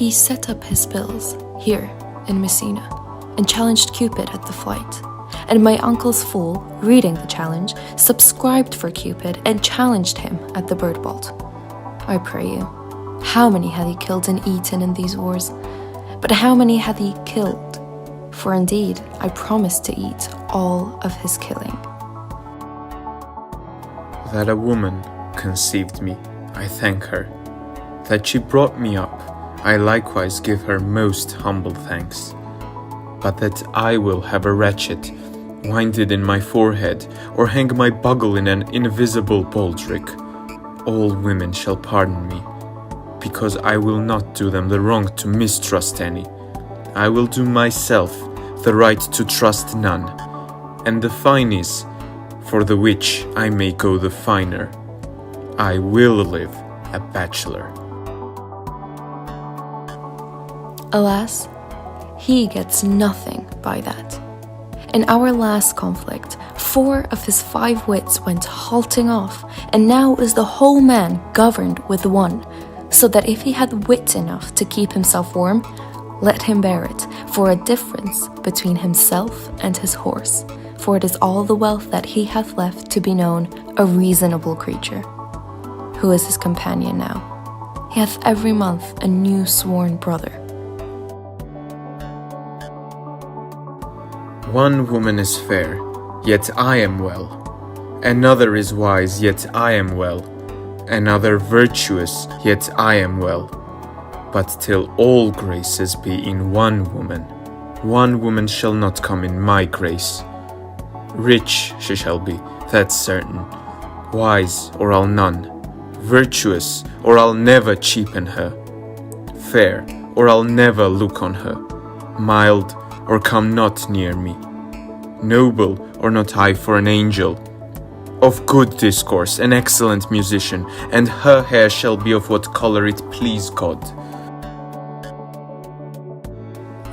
he set up his bills here in Messina and challenged Cupid at the flight. And my uncle's fool, reading the challenge, subscribed for Cupid and challenged him at the bird vault. I pray you, how many had he killed and eaten in these wars? But how many had he killed? For indeed, I promised to eat all of his killing. That a woman conceived me, I thank her. That she brought me up, I likewise give her most humble thanks. But that I will have a ratchet winded in my forehead, or hang my bugle in an invisible baldric, all women shall pardon me, because I will not do them the wrong to mistrust any. I will do myself the right to trust none, and the fine is, for the which I may go the finer. I will live a bachelor. Alas, he gets nothing by that. In our last conflict, 4 of his 5 wits went halting off, and now is the whole man governed with 1, so that if he had wit enough to keep himself warm, let him bear it, for a difference between himself and his horse, for it is all the wealth that he hath left to be known a reasonable creature. Who is his companion now? He hath every month a new sworn brother. One woman is fair, yet I am well. Another is wise, yet I am well. Another virtuous, yet I am well. But till all graces be in one woman shall not come in my grace. Rich she shall be, that's certain. Wise, or I'll none. Virtuous, or I'll never cheapen her. Fair, or I'll never look on her. Mild, or come not near me. Noble, or not I for an angel. Of good discourse, an excellent musician, and her hair shall be of what colour it please God.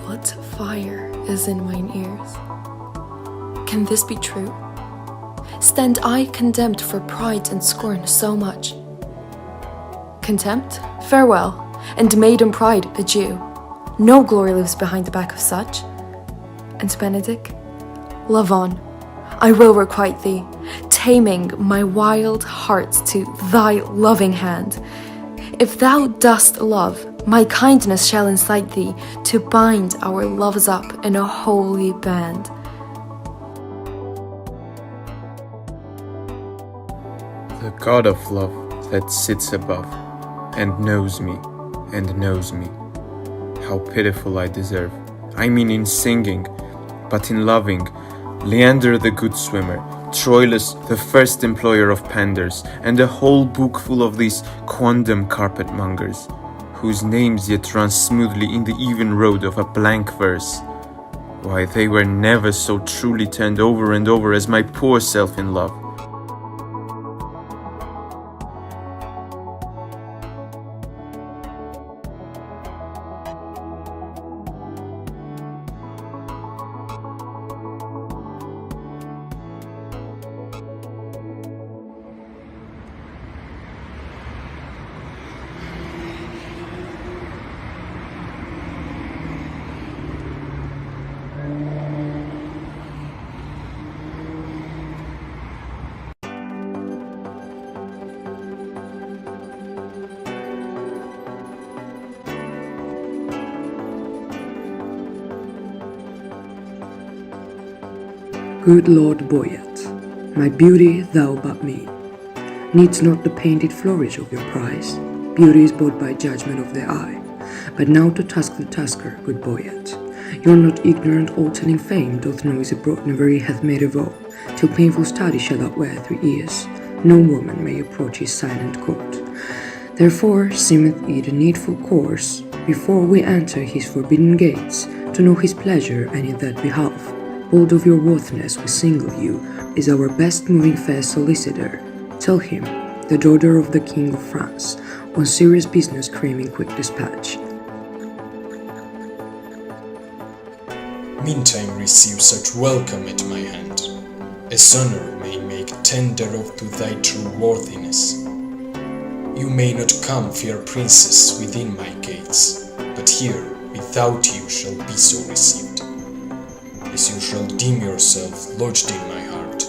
What fire is in mine ears? Can this be true? Stand I condemned for pride and scorn so much? Contempt? Farewell, and maiden pride, adieu. No glory lives behind the back of such. And Benedict, love on. I will requite thee, taming my wild heart to thy loving hand. If thou dost love, my kindness shall incite thee to bind our loves up in a holy band. The God of love that sits above, and knows me, how pitiful I deserve. I mean in singing, but in loving, Leander the good swimmer, Troilus the first employer of panders, and a whole book full of these quondam carpet-mongers, whose names yet run smoothly in the even road of a blank verse. Why, they were never so truly turned over and over as my poor self in love. Good Lord Boyet, my beauty thou but me. Needs not the painted flourish of your prize, beauty is bought by judgment of the eye. But now to task the tasker, good Boyet. You're not ignorant, all telling fame doth know is abroad never he hath made a vow, till painful study shall outwear 3 years. No woman may approach his silent court. Therefore seemeth it a needful course, before we enter his forbidden gates, to know his pleasure, and in that behalf, bold of your worthiness we single you, is our best moving fair solicitor. Tell him, the daughter of the King of France, on serious business craving quick dispatch. Meantime receive such welcome at my hand, as honor may make tender of to thy true worthiness. You may not come, fair princess, within my gates, but here without you shall be so received. As you shall deem yourself lodged in my heart,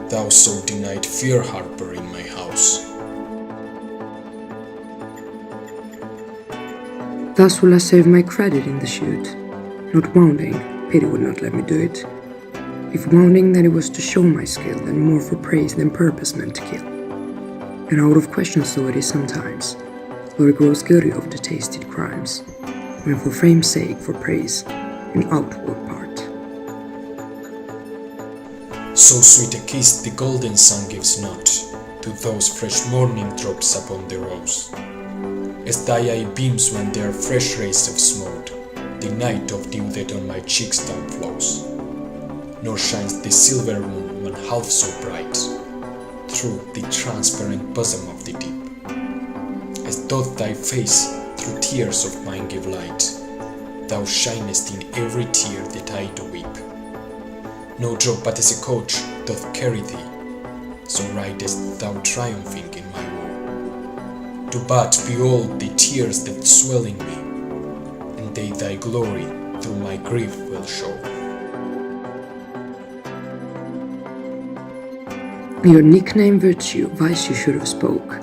thou so denied fear harbor in my house. Thus will I save my credit in the shoot. Not wounding, pity would not let me do it. If wounding, then it was to show my skill, and more for praise than purpose meant to kill. And out of question so it is sometimes, Lord grows guilty of the tasted crimes, when for fame's sake, for praise, an outward part. So sweet a kiss the golden sun gives not to those fresh morning drops upon the rose, as thy eye beams when their fresh rays have smote the night of dew that on my cheeks down flows. Nor shines the silver moon when half so bright through the transparent bosom of the deep, as doth thy face through tears of mine give light. Thou shinest in every tear that I do weep. No drop but as a coach doth carry thee, so ridest thou triumphing in my woe. Do but behold the tears that swell in me, and they thy glory through my grief will show. Your nickname virtue, vice you should have spoke,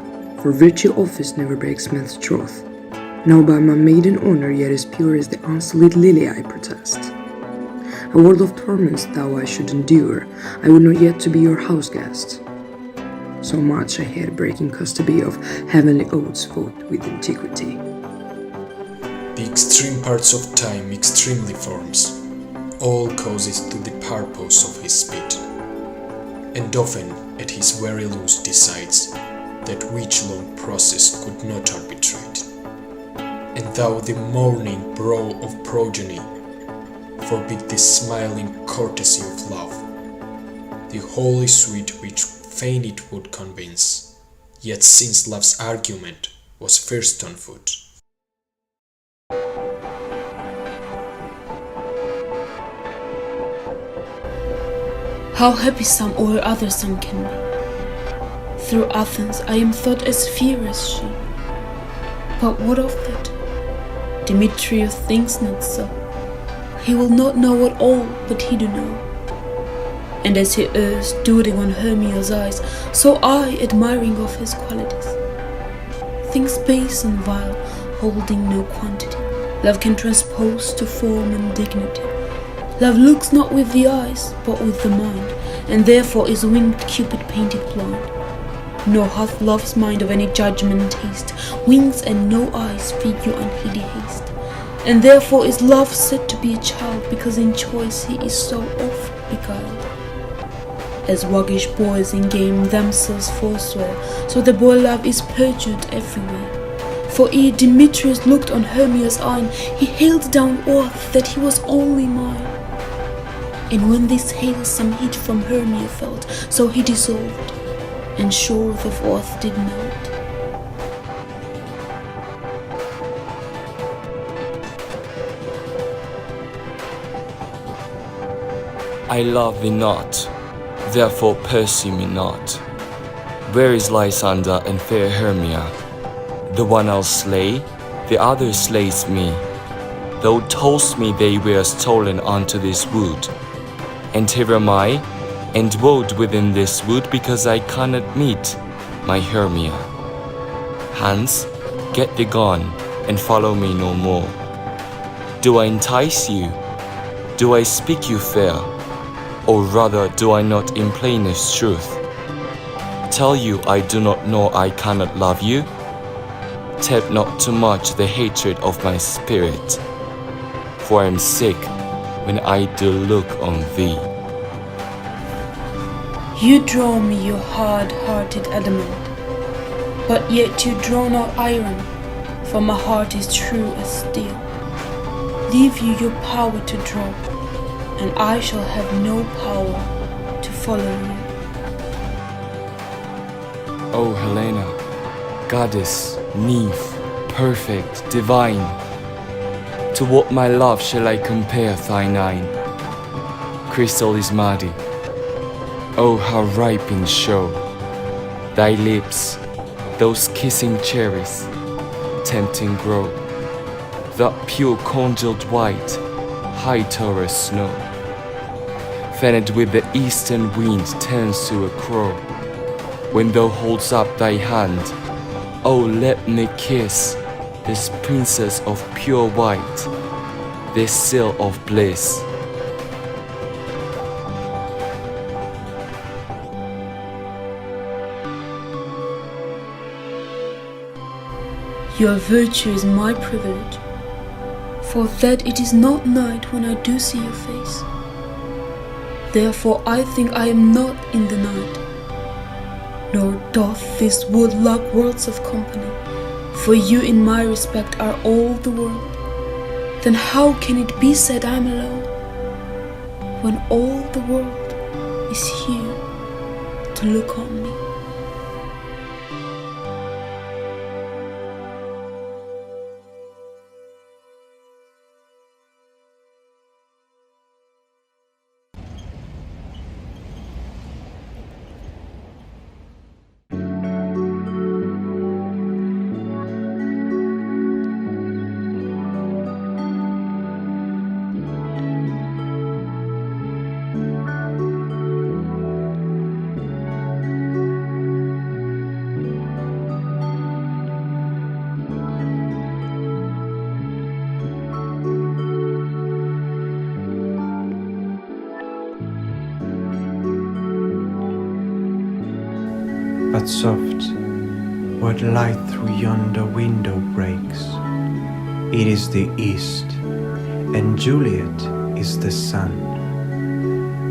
for virtue office never breaks men's troth. Now by my maiden honor yet as pure as the unsullied lily I protest. A world of torments thou I should endure, I would not yet to be your house guest. So much I had breaking custody of heavenly oaths fought with antiquity. The extreme parts of time extremely forms, all causes to the purpose of his speed, and often at his very loose decides that which long process could not arbitrate. And thou the morning brow of progeny forbid the smiling courtesy of love, the holy sweet which fain it would convince, yet since love's argument was first on foot. How happy some or other some can be. Through Athens I am thought as fair as she. But what of that? Demetrius thinks not so. He will not know at all, but he do know. And as he errs, doting on Hermia's eyes, so I, admiring of his qualities. Things base and vile, holding no quantity, love can transpose to form and dignity. Love looks not with the eyes, but with the mind, and therefore is winged Cupid painted blind. Nor hath love's mind of any judgment and taste, wings and no eyes figure unheedy haste. And therefore is love said to be a child, because in choice he is so oft beguiled. As waggish boys in game themselves forswear, so the boy love is perjured everywhere. For ere Demetrius looked on Hermia's eye, he hailed down oath that he was only mine. And when this hail some heat from Hermia felt, so he dissolved, and sure of oath did melt. I love thee not, therefore pursue me not. Where is Lysander and fair Hermia? The one I'll slay, the other slays me. Thou toldst me they were stolen unto this wood. And here am I, and woed within this wood, because I cannot meet my Hermia. Hans, get thee gone, and follow me no more. Do I entice you? Do I speak you fair? Or rather, do I not in plainest truth tell you I do not know I cannot love you? Tempt not too much the hatred of my spirit, for I am sick when I do look on thee. You draw me your hard-hearted adamant, but yet you draw not iron, for my heart is true as steel. Leave you your power to draw, and I shall have no power to follow you. O Helena, goddess, nymph, perfect, divine, to what my love shall I compare thine eye? Crystal is muddy. Oh, how ripe in show thy lips, those kissing cherries, tempting grow. that pure congealed white, high Taurus snow, fanned with the eastern wind turns to a crow. When thou holds up thy hand, oh let me kiss this princess of pure white, this seal of bliss. Your virtue is my privilege, for that it is not night when I do see your face. Therefore I think I am not in the night, nor doth this wood lack worlds of company, for you in my respect are all the world. Then how can it be said I am alone, when all the world is here to look on me? But soft, what light through yonder window breaks? It is the east, and Juliet is the sun.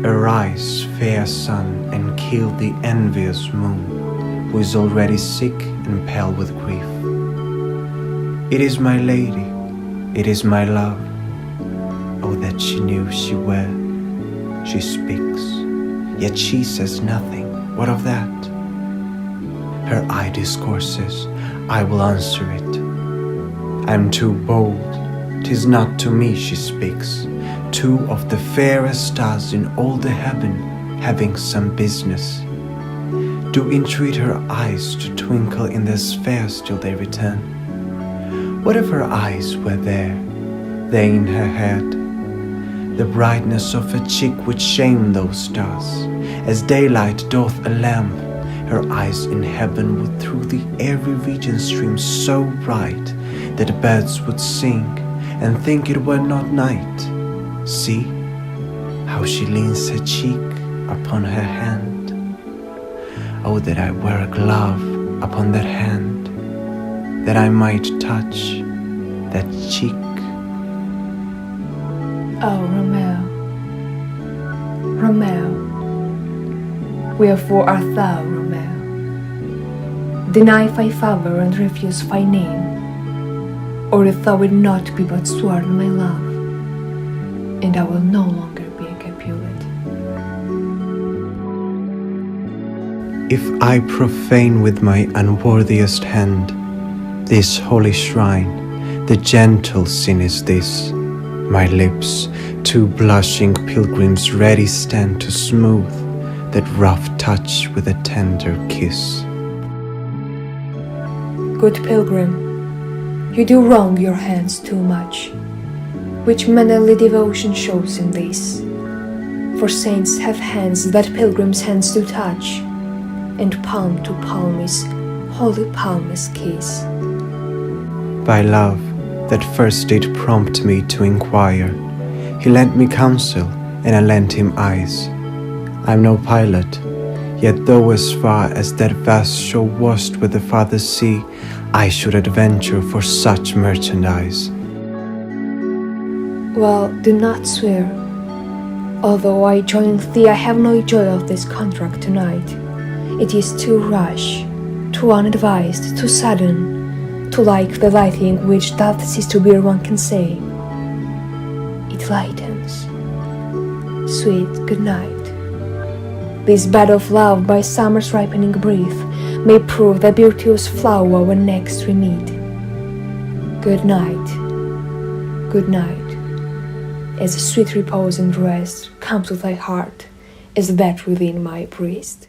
Arise, fair sun, and kill the envious moon, who is already sick and pale with grief. It is my lady, it is my love. Oh, that she knew she were. She speaks, yet she says nothing. What of that? Her eye discourses, I will answer it. I am too bold, 'tis not to me she speaks. Two of the fairest stars in all the heaven, having some business, do entreat her eyes to twinkle in their spheres till they return. What if her eyes were there, they in her head? The brightness of her cheek would shame those stars, as daylight doth a lamp. Her eyes in heaven would through the airy region stream so bright that birds would sing and think it were not night. See how she leans her cheek upon her hand. Oh, that I were a glove upon that hand, that I might touch that cheek. Oh, Romeo, Romeo, wherefore art thou, Romeo? Deny thy favor and refuse thy name, or if thou wilt not be but sworn my love, and I will no longer be a Capulet. If I profane with my unworthiest hand this holy shrine, the gentle sin is this. My lips, two blushing pilgrims, ready stand to smooth that rough touch with a tender kiss. Good pilgrim, you do wrong your hands too much, which mannerly devotion shows in this. For saints have hands that pilgrims' hands do touch, and palm to palm is holy palm's kiss. By love that first did prompt me to inquire, he lent me counsel, and I lent him eyes. I'm no pilot, yet though as far as that vast shore washed with the farther sea, I should adventure for such merchandise. Well, do not swear. Although I join thee, I have no joy of this contract tonight. It is too rash, too unadvised, too sudden, too like the lighting which doth cease to bear, one can say. It lightens. Sweet good night. This bed of love by summer's ripening breath may prove the beauteous flower when next we meet. Good night, as sweet repose and rest come to thy heart as that within my breast.